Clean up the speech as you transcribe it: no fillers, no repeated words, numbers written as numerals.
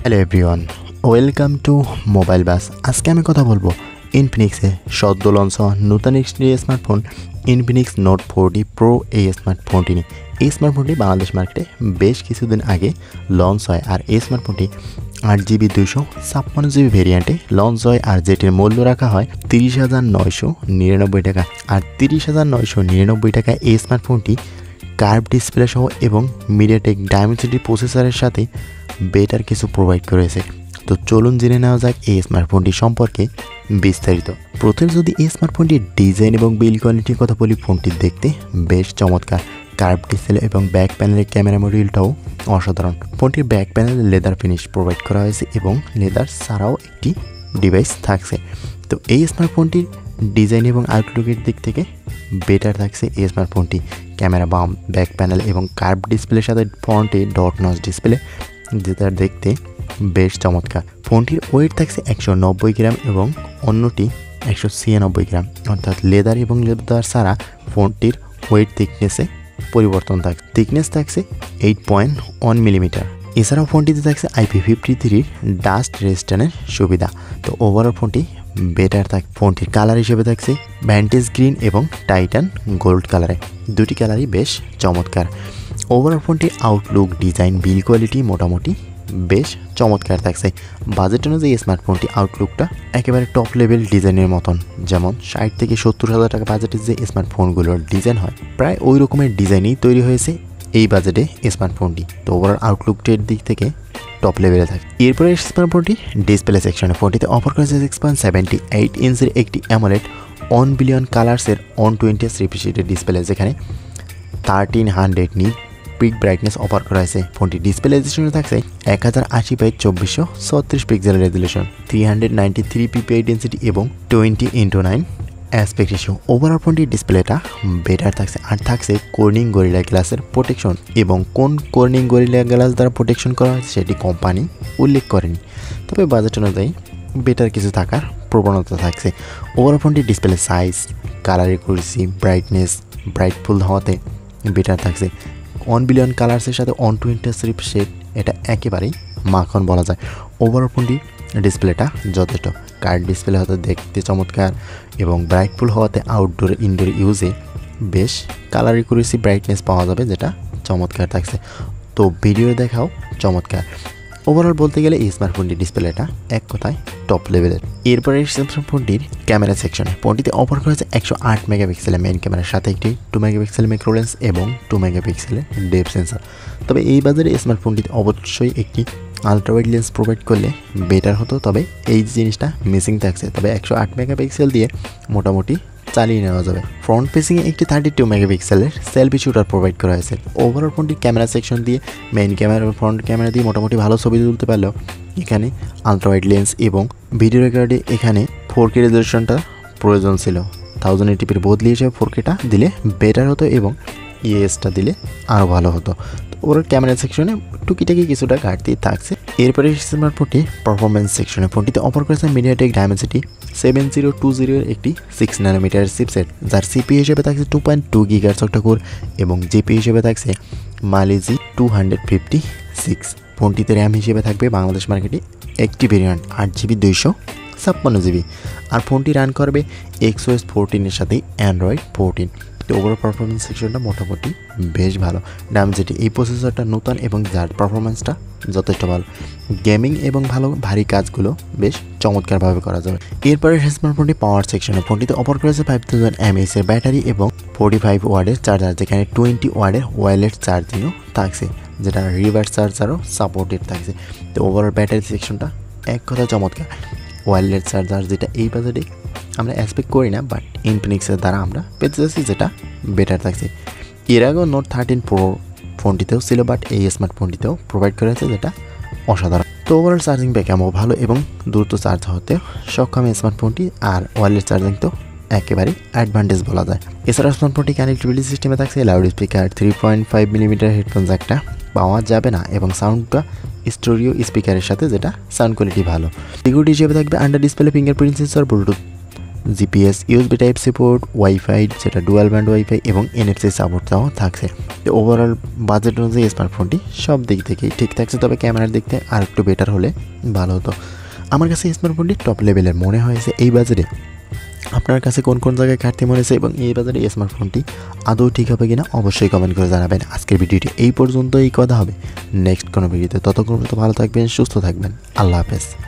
Hello everyone, welcome to mobile bus. আজকে আমি কথা বলবো ইনফিনিক্সে সদ্য লঞ্চ হওয়া নতুন একটি স্মার্টফোন ইনফিনিক্স নোট 40 প্রো এই স্মার্টফোনটি নিয়ে। এই স্মার্টফোনটি বাংলাদেশ মার্কেটে বেশ কিছুদিন আগে লঞ্চ হয়, আর এই স্মার্টফোনটি 8GB 256GB ভেরিয়েন্টে লঞ্চ হয়, আর যেটির মূল্য রাখা হয় 30,999 টাকা। আর 30,999 টাকায় এই স্মার্টফোনটি কার্ভ ডিসপ্লে সহ এবং মিডিয়াটেক ডায়মেনসিটি প্রসেসরের সাথে বেটার কিছু প্রোভাইড করেছে। তো চলুন জেনে নেওয়া যাক এই স্মার্টফোনটি সম্পর্কে বিস্তারিত। প্রথমে যদি এই স্মার্টফোনটির ডিজাইন এবং বিল্ড কোয়ালিটির কথা বলি, ফোনটি দেখতে বেশ চমৎকার। কার্ভ ডিসপ্লে এবং ব্যাক প্যানেলের ক্যামেরা মডিউলটাও অসাধারণ। ফোনটির ব্যাক প্যানেলে লেদার ফিনিশ প্রোভাইড করা হয়েছে এবং লেদার ছাড়াও একটি ডিভাইস থাকছে। তো এই স্মার্টফোনটির ডিজাইন এবং আউটলুকের দিক থেকে বেটার থাকছে এই স্মার্টফোনটি। ক্যামেরা বাম, ব্যাক প্যানেল এবং কার্ভ ডিসপ্লের সাথে ফ্রন্টে ডট নচ ডিসপ্লে, যেটা দেখতে বেশ চমৎকার। ফোনটির ওয়েট থাকছে 190 গ্রাম এবং অন্যটি 196 গ্রাম, অর্থাৎ লেদার এবং লেদার ছাড়া ফোনটির ওয়েট থিকনেসে পরিবর্তন থাকছে। থিকনেস থাকছে 8.1 মিলিমিটার। এছাড়াও ফোনটিতে থাকছে IP53 ডাস্ট রেজিস্ট্যান্টের সুবিধা। তো ওভারঅল ফোনটি বেটার থাকে। ফোনটির কালার হিসেবে থাকছে ভ্যান্টেজ গ্রিন এবং টাইটান গোল্ড কালারে, দুটি কালারই বেশ চমৎকার। ওভারঅল ফোনটির আউটলুক, ডিজাইন, বিল্ড কোয়ালিটি মোটামুটি বেশ চমৎকার থাকছে। বাজেট অনুযায়ী স্মার্টফোনটি আউটলুকটা একেবারে টপ লেভেল ডিজাইনের মতন, যেমন 60 থেকে 70,000 টাকা বাজেটের যে স্মার্টফোনগুলোর ডিজাইন হয়, প্রায় ওই রকমের ডিজাইনই তৈরি হয়েছে এই বাজেটে স্মার্টফোনটি। তো ওভারঅল আউটলুকটির দিক থেকে টপ লেভেলে থাকে। এরপরে স্মার্টফোনটি ডিসপ্লে সেকশনে ফোনটিতে অফার করেছে 6.78 ইঞ্চের একটি অ্যামোলেড 1 বিলিয়ন কালার্সের 120 রিফ্রেশ ডিসপ্লে, যেখানে 1300 নিট পিক ব্রাইটনেস অফার করা হয়েছে। ফোনটি ডিসপ্লে রেজলিউশনে থাকছে 1080x2436 pixel resolution, 393 PPI density এবং 20:9 অ্যাসপেক্ট রেশিও। ওভারঅল ফোনটির ডিসপ্লেটা বেটার থাকছে, আর থাকছে কর্নিং গরিলা গ্লাসের প্রোটেকশন, এবং কোন কর্নিং গরিলা গ্লাস দ্বারা প্রোটেকশন করা হয়েছে সেটি কোম্পানি উল্লেখ করেনি, তবে বাজেট অনুযায়ী বেটার কিছু থাকার প্রবণতা থাকছে। ওভারঅল ফোনটির display size, colour accuracy, brightness, brightful হওয়াতে বেটার থাকছে। 1 বিলিয়ন কালার্সের সাথে 120 রিফ্রেশ রেট, এটা একেবারেই মাখন বলা যায়। ওভারঅল ফোনটি ডিসপ্লেটা যথেষ্ট। কার্ভ ডিসপ্লে হতে দেখতে চমৎকার এবং ব্রাইটফুল হওয়াতে আউটডোর ইনডোর ইউজে বেশ কালার একুরেসি, ব্রাইটনেস পাওয়া যাবে, যেটা চমৎকার থাকছে। তো ভিডিও দেখাও চমৎকার। ওভারঅল বলতে গেলে এই স্মার্টফোনটির ডিসপ্লেটা এক কথায় টপ লেভেলের। এরপরে স্মার্টফোনটির ক্যামেরা সেকশনে ফোনটিতে অফার করা হয়েছে 108 মেগাপিক্সেলের মেইন ক্যামেরার সাথে একটি 2 মেগাপিক্সেল ম্যাক্রো লেন্স এবং 2 মেগাপিক্সেলের ডেপথ সেন্সর। তবে এই বাজারে স্মার্টফোনটিতে অবশ্যই একটি আলট্রাওয়াইড লেন্স প্রোভাইড করলে বেটার হতো, তবে এই জিনিসটা মিসিং থাকছে। তবে 108 মেগাপিক্সেল দিয়ে মোটামুটি চালিয়ে নেওয়া যাবে। ফ্রন্ট ফেসিংয়ে একটি 32 মেগাপিক্সেলের সেলফি শুটার প্রোভাইড করা হয়েছে। ওভারঅল ফোনটির ক্যামেরা সেকশন দিয়ে মেইন ক্যামেরা, ফ্রন্ট ক্যামেরা দিয়ে মোটামুটি ভালো ছবি তুলতে পারলেও এখানে আলট্রাওয়াইড লেন্স এবং ভিডিও রেকর্ডে এখানে 4K রেজলিউশনটা প্রয়োজন ছিল। 1080pর বদলি হিসেবে 4Kটা দিলে বেটার হতো এবং ইএসটা দিলে আরও ভালো হতো। ওভারঅল ক্যামেরা সেকশনে টুকিটাকি কিছুটা ঘাটতি থাকছে। এরপরে স্মার্টফোনটি পারফরমেন্স সেকশনে ফোনটিতে অফার করেছে মিডিয়াটেক ডায়মেনসিটি 7020 এর একটি 6 ন্যানোমিটার চিপসেট, যার সিপি হিসেবে থাকছে 2.2 GHz অক্টাকোর এবং জিপি হিসেবে থাকছে মালিজি 256। ফোনটিতে র্যাম হিসেবে থাকবে বাংলাদেশ মার্কেটে একটি ভেরিয়েন্ট 8GB 256GB, আর ফোনটি রান করবে XOS 14 এর সাথে অ্যান্ড্রয়েড 14। তো ওভারঅল পারফরমেন্স সেকশনটা মোটামুটি বেশ ভালো। ডায়মেনসিটি এই প্রসেসরটা নতুন এবং যার পারফরমেন্সটা যথেষ্ট ভালো। গেমিং এবং ভালো ভারী কাজগুলো বেশ চমৎকারভাবে করা যাবে। এরপরে স্মার্টফোনটি পাওয়ার সেকশনে ফোনটিতে অফার করেছে 5000 mAh এর ব্যাটারি এবং 45 ওয়াটের চার্জার, যেখানে 20 ওয়াটের ওয়্যারলেস চার্জিংও থাকছে, যেটা রিভার্স চার্জারও সাপোর্টেড থাকছে। তো ওভারঅল ব্যাটারি সেকশনটা এক কথা চমৎকার। ওয়্যারলেস চার্জার যেটা এই বাজেটে আমরা এক্সপেক্ট করি না, বাট ইনফিনিক্সের দ্বারা আমরা পেতে যাচ্ছি, যেটা বেটার থাকছে। এর আগেও নোট 13 প্রো ফোনটিতেও ছিল, বাট এই স্মার্টফোনটিতেও প্রোভাইড করা হয়েছে, যেটা অসাধারণ। তো ওভারঅল চার্জিং ব্যাকআপও ভালো এবং দ্রুত চার্জ হতে সক্ষম স্মার্টফোনটি, আর ওয়্যারলেস চার্জিং তো একেবারেই অ্যাডভান্টেজ বলা যায়। এছাড়া স্মার্টফোনটি কানেক্টিভিটি সিস্টেমে থাকছে লাউড স্পিকার, 3.5 মিলিমিটার হেডফোন জ্যাকটা পাওয়া যাবে না এবং সাউন্ডটা স্টোরিও স্পিকারের সাথে, যেটা সাউন্ড কোয়ালিটি ভালো। সিকিউরিটি হিসেবে থাকবে under display fingerprint sensor, Bluetooth GPS, USB type support, wifi যেটা ডুয়াল ব্যান্ড ওয়াইফাই এবং এনএফসি সাপোর্টটাও থাকছে। তো ওভারঅল বাজেট অনুযায়ী স্মার্টফোনটি সব দিক থেকেই ঠিক থাকছে, তবে ক্যামেরার দিক থেকে আর একটু বেটার হলে ভালো হতো। আমার কাছে স্মার্টফোনটি টপ লেভেলের মনে হয়েছে এই বাজারে। আপনার কাছে কোন কোন জায়গায় ঘাটতি মনে হয়েছে এবং এই বাজারে এই স্মার্টফোনটি আদৌ ঠিক হবে কিনা অবশ্যই কমেন্ট করে জানাবেন। আজকের ভিডিওটি এই পর্যন্তই কথা হবে নেক্সট কোনো ভিডিওতে। ততক্ষণ পর্যন্ত ভালো থাকবেন, সুস্থ থাকবেন। আল্লাহ হাফেজ।